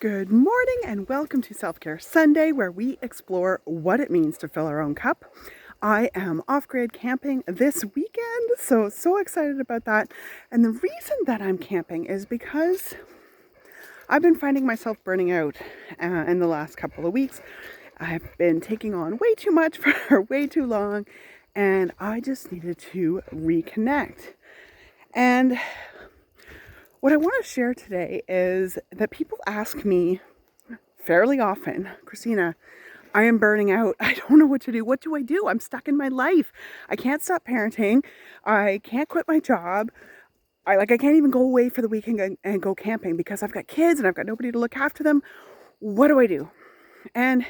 Good morning and welcome to Self-Care Sunday, where we explore what it means to fill our own cup. I am off-grid camping this weekend, so excited about that. And the reason that I'm camping is because I've been finding myself burning out in the last couple of weeks. I've been taking on way too much for way too long, and I just needed to reconnect. And what I want to share today is that people ask me fairly often, Christina, I am burning out. I don't know what to do. What do I do? I'm stuck in my life. I can't stop parenting. I can't quit my job. I can't even go away for the weekend and go camping because I've got kids and I've got nobody to look after them. What do I do? And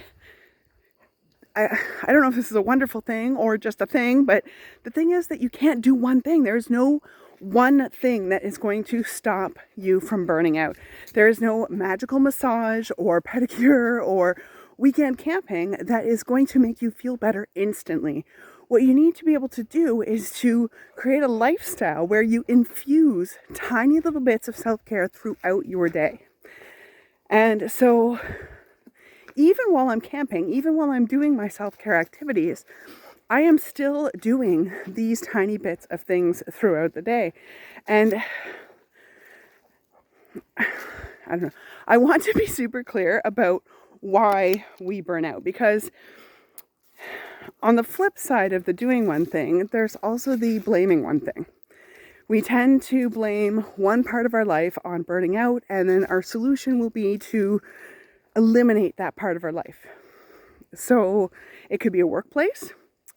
I don't know if this is a wonderful thing or just a thing, but the thing is that you can't do one thing. There's no one thing that is going to stop you from burning out. There is no magical massage or pedicure or weekend camping that is going to make you feel better instantly. What you need to be able to do is to create a lifestyle where you infuse tiny little bits of self-care throughout your day. And so even while I'm camping, even while I'm doing my self-care activities, I am still doing these tiny bits of things throughout the day. And I don't know, I want to be super clear about why we burn out, because on the flip side of the doing one thing, there's also the blaming one thing. We tend to blame one part of our life on burning out, and then our solution will be to eliminate that part of our life. So it could be a workplace.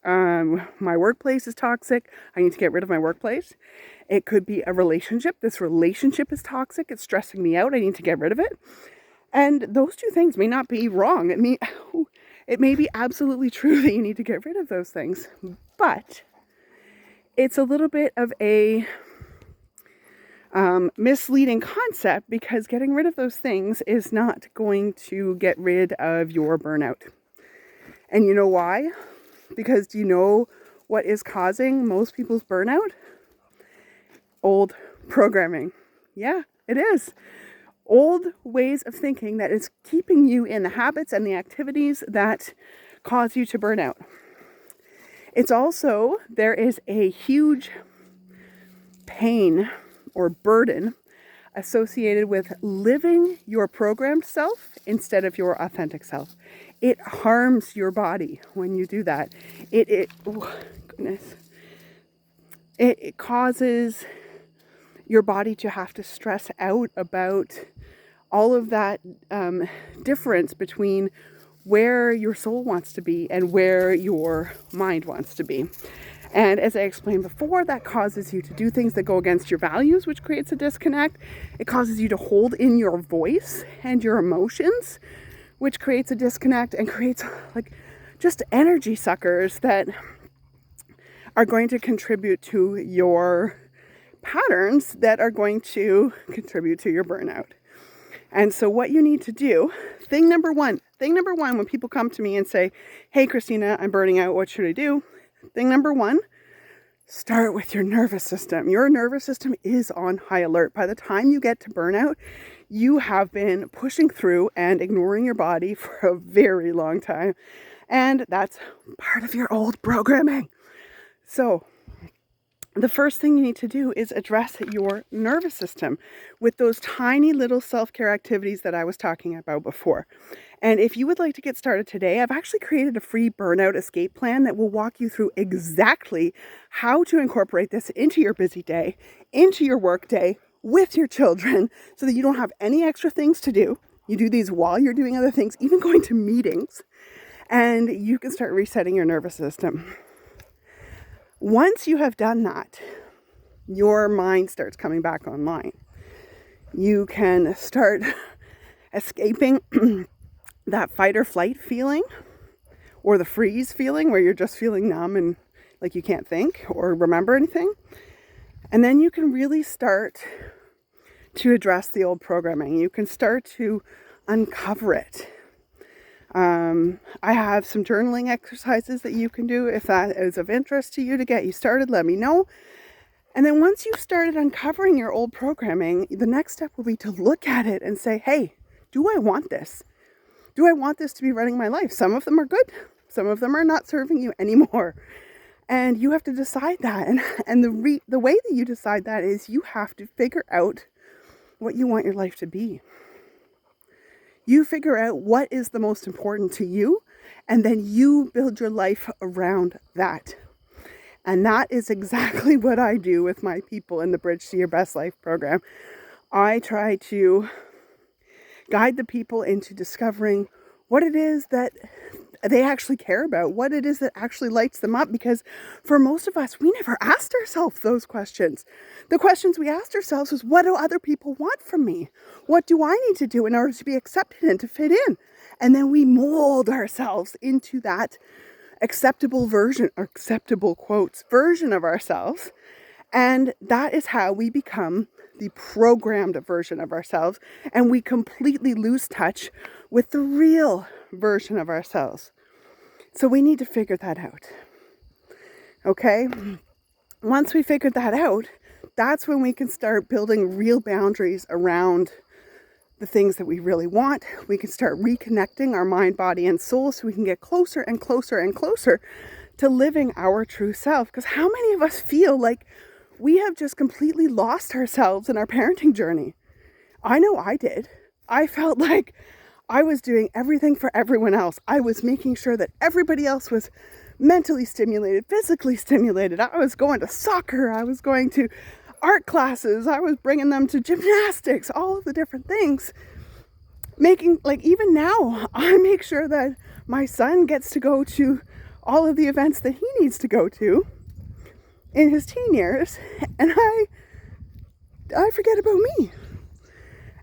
My workplace is toxic. I need to get rid of my workplace. It could be a relationship. This relationship is toxic. It's stressing me out. I need to get rid of it. And those two things may not be wrong. It may be absolutely true that you need to get rid of those things. But it's a little bit of a misleading concept, because getting rid of those things is not going to get rid of your burnout. And you know why? Because do you know what is causing most people's burnout? Old programming. Yeah, it is. Old ways of thinking that is keeping you in the habits and the activities that cause you to burn out. It's also, there is a huge pain or burden associated with living your programmed self instead of your authentic self. It harms your body when you do that. It causes your body to have to stress out about all of that difference between where your soul wants to be and where your mind wants to be. And as I explained before, that causes you to do things that go against your values, which creates a disconnect. It causes you to hold in your voice and your emotions, which creates a disconnect and creates just energy suckers that are going to contribute to your patterns that are going to contribute to your burnout. And so what you need to do, thing number one, when people come to me and say, hey, Christina, I'm burning out, what should I do? Thing number one, start with your nervous system. Your nervous system is on high alert. By the time you get to burnout, you have been pushing through and ignoring your body for a very long time. And that's part of your old programming. So the first thing you need to do is address your nervous system with those tiny little self-care activities that I was talking about before. And if you would like to get started today, I've actually created a free burnout escape plan that will walk you through exactly how to incorporate this into your busy day, into your work day, with your children, so that you don't have any extra things to do. You do these while you're doing other things, even going to meetings, and you can start resetting your nervous system. Once you have done that, your mind starts coming back online. You can start escaping that fight or flight feeling, or the freeze feeling where you're just feeling numb and like you can't think or remember anything. And then you can really start to address the old programming. You can start to uncover it. I have some journaling exercises that you can do if that is of interest to you to get you started. Let me know. And then once you've started uncovering your old programming, the next step will be to look at it and say, hey, do I want this? Do I want this to be running my life? Some of them are good. Some of them are not serving you anymore. And you have to decide that. And the way that you decide that is you have to figure out what you want your life to be. You figure out what is the most important to you, and then you build your life around that. And that is exactly what I do with my people in the Bridge to Your Best Life program. I try to guide the people into discovering what it is that they actually care about, what it is that actually lights them up. Because for most of us, we never asked ourselves those questions. The questions we asked ourselves was, what do other people want from me? What do I need to do in order to be accepted and to fit in? And then we mold ourselves into that acceptable version, or acceptable quotes, version of ourselves. And that is how we become the programmed version of ourselves. And we completely lose touch with the real version of ourselves. So we need to figure that out. Okay? Once we figure that out, that's when we can start building real boundaries around the things that we really want. We can start reconnecting our mind, body, and soul so we can get closer and closer and closer to living our true self. Because how many of us feel like we have just completely lost ourselves in our parenting journey? I know I did. I felt like I was doing everything for everyone else. I was making sure that everybody else was mentally stimulated, physically stimulated. I was going to soccer. I was going to art classes. I was bringing them to gymnastics, all of the different things. Making, like, even now, I make sure that my son gets to go to all of the events that he needs to go to in his teen years, and I forget about me.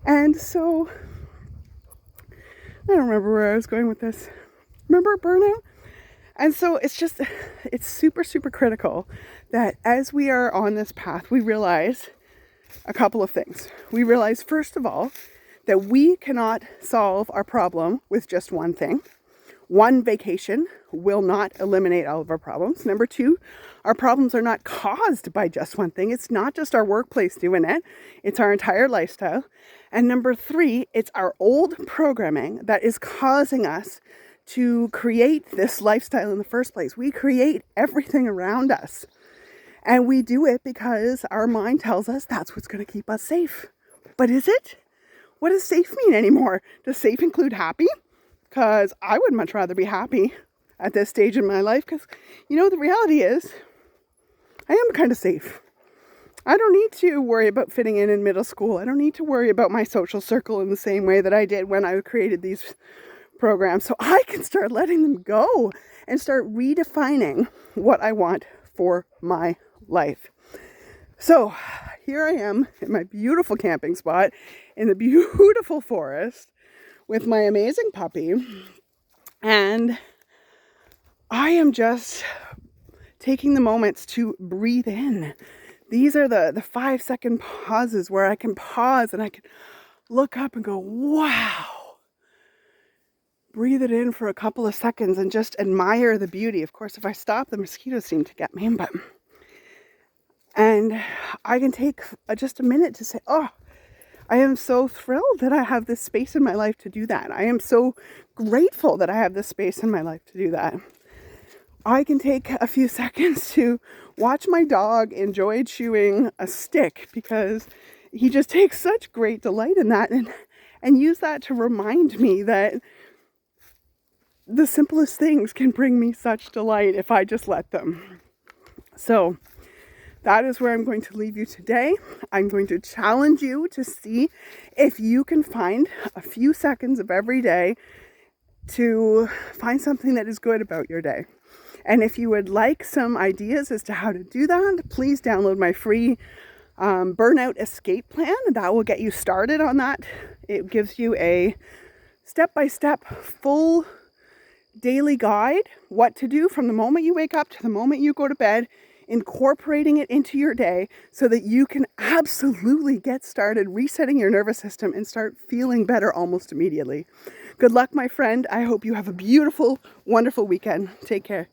And so I don't remember where I was going with this. Remember burnout? And so it's super, super critical that as we are on this path, we realize a couple of things. We realize, first of all, that we cannot solve our problem with just one thing. One vacation will not eliminate all of our problems. Number two, our problems are not caused by just one thing. It's not just our workplace doing it. It's our entire lifestyle. And number three, it's our old programming that is causing us to create this lifestyle in the first place. We create everything around us. And we do it because our mind tells us that's what's going to keep us safe. But is it? What does safe mean anymore? Does safe include happy? Because I would much rather be happy at this stage in my life. Because, the reality is, I am kind of safe. I don't need to worry about fitting in middle school. I don't need to worry about my social circle in the same way that I did when I created these programs. So I can start letting them go and start redefining what I want for my life. So here I am in my beautiful camping spot in the beautiful forest with my amazing puppy. And I am just taking the moments to breathe in. These are the 5-second pauses where I can pause and I can look up and go, wow. Breathe it in for a couple of seconds and just admire the beauty. Of course, if I stop, the mosquitoes seem to get me. And I can take just a minute to say, oh, I am so thrilled that I have this space in my life to do that. I am so grateful that I have this space in my life to do that. I can take a few seconds to watch my dog enjoy chewing a stick because he just takes such great delight in that, and use that to remind me that the simplest things can bring me such delight if I just let them. So that is where I'm going to leave you today. I'm going to challenge you to see if you can find a few seconds of every day to find something that is good about your day. And if you would like some ideas as to how to do that, please download my free burnout escape plan. That will get you started on that. It gives you a step-by-step full daily guide, what to do from the moment you wake up to the moment you go to bed, incorporating it into your day so that you can absolutely get started resetting your nervous system and start feeling better almost immediately. Good luck, my friend. I hope you have a beautiful, wonderful weekend. Take care.